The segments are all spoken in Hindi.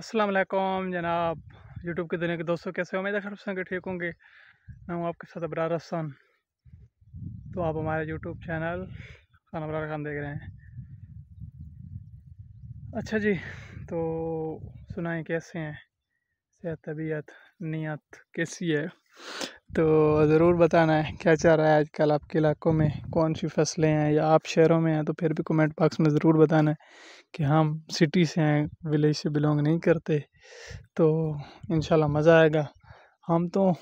अस्सलाम वालेकुम जनाब। यूट्यूब के दुनिया के दोस्तों, कैसे हो? उम्मीद है सब संग ठीक होंगे। मैं हूँ आपके साथ अबरार हसन। तो आप हमारे यूट्यूब चैनल खान अबरार खान देख रहे हैं। अच्छा जी, तो सुनाएं कैसे हैं, सेहत तबीयत नीयत कैसी है? तो ज़रूर बताना है क्या चल रहा है आजकल आपके इलाकों में, कौन सी फसलें हैं, या आप शहरों में हैं तो फिर भी कमेंट बॉक्स में ज़रूर बताना है कि हम सिटी से हैं, विलेज से बिलोंग नहीं करते। तो इंशाल्लाह मज़ा आएगा। हम तो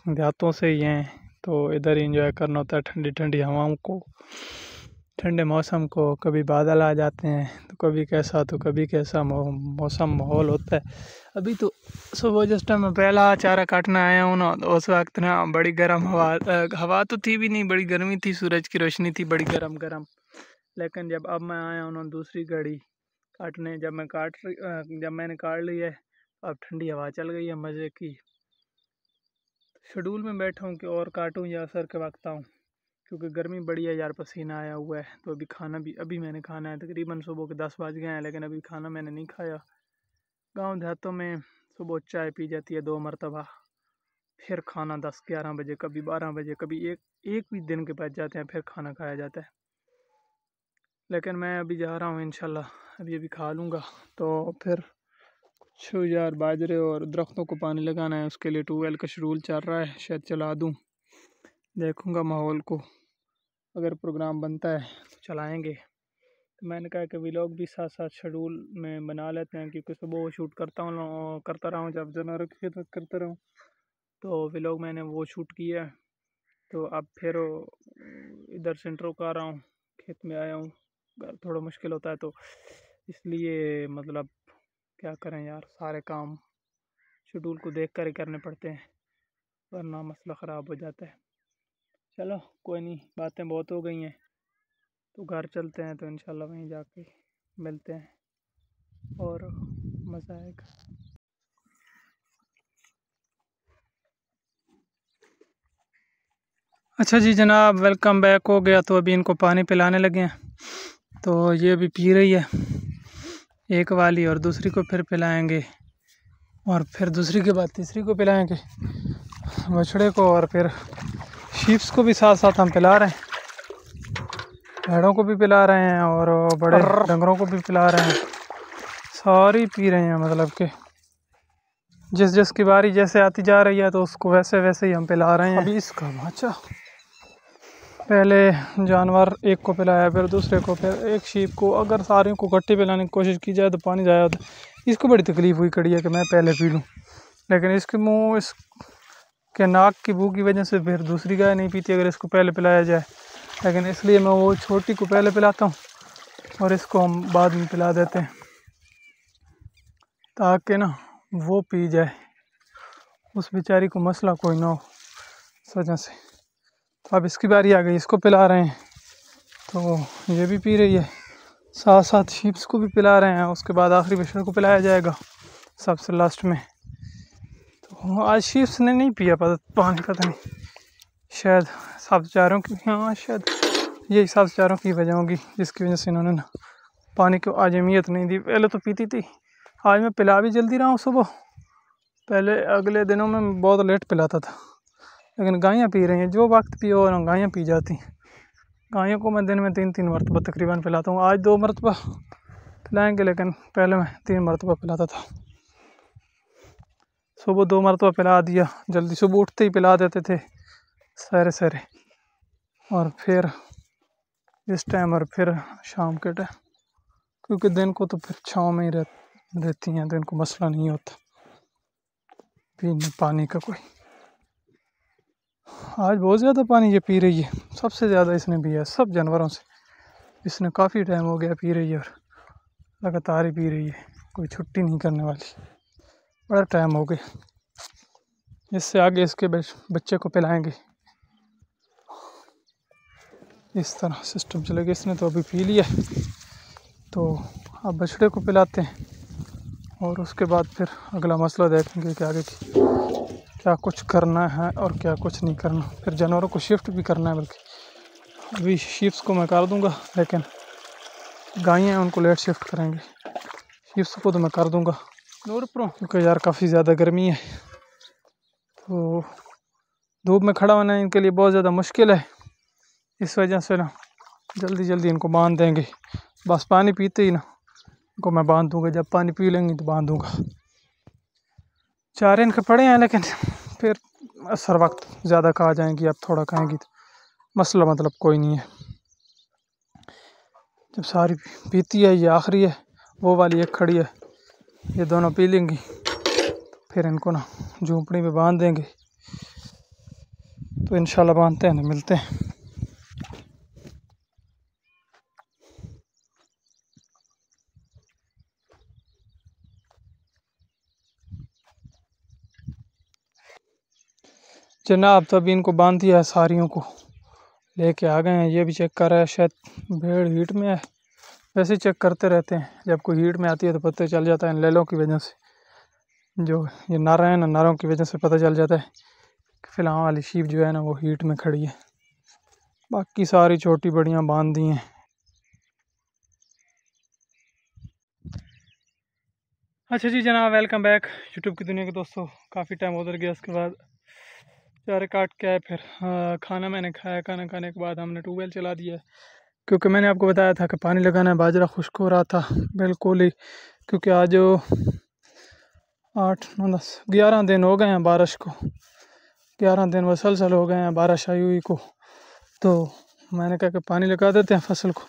देहातों से ही हैं, तो इधर ही एंजॉय करना होता है ठंडी ठंडी हवाओं को, ठंडे मौसम को। कभी बादल आ जाते हैं तो कभी कैसा, तो कभी कैसा मौसम माहौल होता है। अभी तो सुबह जिस टाइम मैं पहला चारा काटने आया हूँ ना, तो उस वक्त ना बड़ी गर्म हवा तो थी भी नहीं, बड़ी गर्मी थी, सूरज की रोशनी थी बड़ी गर्म गर्म। लेकिन जब अब मैं आया हूँ ना दूसरी गाड़ी काटने, जब मैंने काट ली है, अब ठंडी हवा चल गई है मज़े की। शेड्यूल में बैठा हूँ कि और काटूँ या असर के वक्त आऊँ, क्योंकि गर्मी बड़ी है यार, पसीना आया हुआ है। तो अभी खाना भी अभी मैंने खाना है, तकरीबन सुबह के 10 बज गए हैं, लेकिन अभी खाना मैंने नहीं खाया। गांव देहातों में सुबह चाय पी जाती है 2 मरतबा, फिर खाना 10-11 बजे, कभी 12 बजे, कभी एक भी दिन के बच जाते हैं, फिर खाना खाया जाता है। लेकिन मैं अभी जा रहा हूँ इंशाल्लाह, अभी खा लूँगा। तो फिर कुछ यार बाजरे और दरख्तों को पानी लगाना है, उसके लिए ट्यूबवेल का शेड्यूल चल रहा है, शायद चला दूँ। देखूँगा माहौल को, अगर प्रोग्राम बनता है तो चलाएँगे। तो मैंने कहा कि व्लॉग भी साथ साथ शेड्यूल में बना लेते हैं, क्योंकि सुबह वो शूट करता रहा हूँ, जब जानवरों की खिदमत करता रहूँ। तो व्लॉग मैंने वो शूट किया है, तो अब फिर इधर सेंटर को आ रहा हूँ, खेत में आया हूँ। घर थोड़ा मुश्किल होता है, तो इसलिए मतलब क्या करें यार, सारे काम शेड्यूल को देख कर ही करने पड़ते हैं, वरना मसला ख़राब हो जाता है। चलो कोई नहीं, बातें बहुत हो गई हैं, तो घर चलते हैं, तो इंशाल्लाह वहीं जाके मिलते हैं और मज़ा आएगा। अच्छा जी जनाब, वेलकम बैक हो गया। तो अभी इनको पानी पिलाने लगे हैं, तो ये अभी पी रही है एक वाली, और दूसरी को फिर पिलाएंगे, और फिर दूसरी के बाद तीसरी को पिलाएंगे बछड़े को, और फिर शीप्स को भी साथ साथ हम पिला रहे हैं, भेड़ों को भी पिला रहे हैं और बड़े डंगरों को भी पिला रहे हैं। सारी पी रहे हैं, मतलब कि जिस जिस की बारी जैसे आती जा रही है तो उसको वैसे वैसे ही हम पिला रहे हैं। अभी इसका बच्चा, पहले जानवर एक को पिलाया, फिर दूसरे को, फिर एक शीप को। अगर सारे को इकट्ठे पिलाने की कोशिश की जाए तो पानी जाया होता है। इसको बड़ी तकलीफ़ हुई कड़ी है कि मैं पहले पी लूँ, लेकिन इसके मुँह, इसके नाक की बू की वजह से फिर दूसरी गाय नहीं पीती अगर इसको पहले पिलाया जाए। लेकिन इसलिए मैं वो छोटी को पहले पिलाता हूँ और इसको हम बाद में पिला देते हैं, ताकि ना वो पी जाए, उस बेचारी को मसला कोई ना हो इस वजह से। तो अब इसकी बारी आ गई, इसको पिला रहे हैं, तो ये भी पी रही है, साथ साथ शीप्स को भी पिला रहे हैं। उसके बाद आखिरी बछड़े को पिलाया जाएगा सबसे लास्ट में। तो आज शीप्स ने नहीं पिया पानी, पता नहीं, शायद सब्ज़ चारों की, हाँ शायद यही सब्ज़ चारों की वजह होगी जिसकी वजह से इन्होंने ना पानी को आज अहमियत नहीं दी। पहले तो पीती थी। आज मैं पिला भी जल्दी रहा हूँ सुबह, पहले अगले दिनों में बहुत लेट पिलाता था, लेकिन गायें पी रही हैं, जो वक्त पियो और गायें पी जाती। गायों को मैं दिन में 3-3 मरतबा तकरीबन पिलाता हूँ। आज 2 मरतबा पिलाएंगे, लेकिन पहले मैं 3 मरतबा पिलाता था। सुबह 2 मरतबा पिला दिया, जल्दी सुबह उठते ही पिला देते थे सवेरे सवेरे, और फिर इस टाइम, और फिर शाम के टाइम, क्योंकि दिन को तो फिर छाँव में ही रहती हैं, तो इनको मसला नहीं होता पीने पानी का कोई। आज बहुत ज़्यादा पानी ये पी रही है, सबसे ज़्यादा इसने पिया है सब जानवरों से। इसने काफ़ी टाइम हो गया पी रही है, और लगातार ही पी रही है, कोई छुट्टी नहीं करने वाली, बड़ा टाइम हो गया। इससे आगे इसके बच्चे को पिलाएंगे, इस तरह सिस्टम चलेगा। इसने तो अभी पी लिया, तो अब बछड़े को पिलाते हैं, और उसके बाद फिर अगला मसला देखेंगे कि आगे की क्या कुछ करना है और क्या कुछ नहीं करना। फिर जानवरों को शिफ्ट भी करना है, बल्कि अभी शीप्स को मैं कर दूंगा, लेकिन गायें हैं उनको लेट शिफ्ट करेंगे। शीप्स को तो मैं कर दूंगा, नूर प्रो, क्योंकि यार काफ़ी ज़्यादा गर्मी है तो धूप में खड़ा होना इनके लिए बहुत ज़्यादा मुश्किल है। इस वजह से ना जल्दी जल्दी इनको बांध देंगे। बस पानी पीते ही ना इनको मैं बांध दूंगा, जब पानी पी लेंगे तो बांध दूंगा। चारे इनके पड़े हैं लेकिन फिर असर वक्त ज़्यादा कहा जाएंगी, अब थोड़ा खाएंगी तो मसला मतलब कोई नहीं है। जब सारी पीती है, ये आखिरी है, वो वाली एक खड़ी है, ये दोनों पी लेंगी फिर इनको ना झोंपड़ी में बांध देंगे। तो इंशाल्लाह बांधते हैं तो मिलते हैं। जनाब तो अभी इनको बांध दिया है, सारियों को लेके आ गए हैं। ये भी चेक कर रहा है, शायद भेड़ हीट में है। वैसे ही चेक करते रहते हैं, जब कोई हीट में आती है तो पता चल जाता है इन लेलों की वजह से। जो ये नर हैं ना, नरों की वजह से पता चल जाता है कि फ़िलहाल वाली शीप जो है ना वो हीट में खड़ी है। बाकी सारी छोटी बड़ियाँ बांध दी हैं। अच्छा जी जनाब, वेलकम बैक यूट्यूब की दुनिया के दोस्तों। काफ़ी टाइम उधर गया, उसके बाद चारे काट के आए, फिर खाना मैंने खाया। खाना खाने के बाद हमने ट्यूबवेल चला दिया, क्योंकि मैंने आपको बताया था कि पानी लगाना है। बाजरा खुश्क हो रहा था बिल्कुल ही, क्योंकि आज 8 9 10 11 दिन हो गए हैं बारिश को। 11 दिन मुसलसल हो गए हैं बारिश आई हुई को। तो मैंने कहा कि पानी लगा देते हैं फसल को,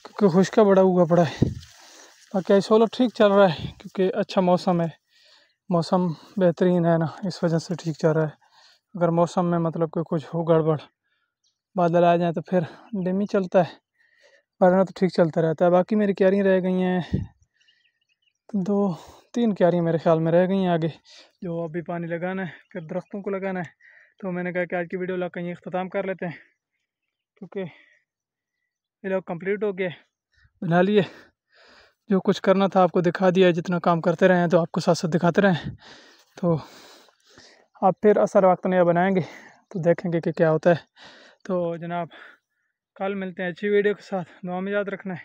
क्योंकि खुश्का बड़ा हुआ पड़ा है। बाकी आई सोलर ठीक चल रहा है, क्योंकि अच्छा मौसम है, मौसम बेहतरीन है ना, इस वजह से ठीक चल रहा है। अगर मौसम में मतलब कि कुछ हो गड़बड़, बादल आ जाए तो फिर डिम ही चलता है, वरना तो ठीक चलता रहता है। बाकी मेरी क्यारियाँ रह गई हैं 2 3 क्यारियाँ मेरे ख्याल में रह गई हैं आगे, जो अभी पानी लगाना है, फिर दरख्तों को लगाना है। तो मैंने कहा कि आज की वीडियो लग कहीं अख्ताम कर लेते हैं, क्योंकि ये लोग कंप्लीट हो गए, बना लिए। जो कुछ करना था आपको दिखा दिया, जितना काम करते रहे हैं तो आपको साथ साथ दिखाते रहें। तो आप फिर असर वक्त नया बनाएंगे तो देखेंगे कि क्या होता है। तो जनाब कल मिलते हैं अच्छी वीडियो के साथ। दुआ में याद रखना है।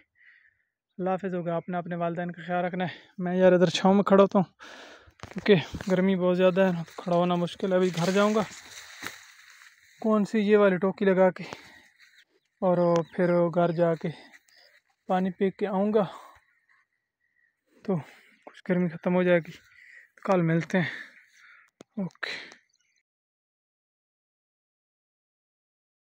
अल्लाह हाफ़िज़ होगा। अपना अपने वालिदैन का ख्याल रखना है। मैं यार इधर छाँव में खड़ा होता हूँ, क्योंकि गर्मी बहुत ज़्यादा है, खड़ा होना मुश्किल है। अभी घर जाऊँगा कौन सी ये वाली टोकी लगा के, और फिर घर जाके पानी पी के आऊँगा तो कुछ गर्मी ख़त्म हो जाएगी। कल मिलते हैं। ओके।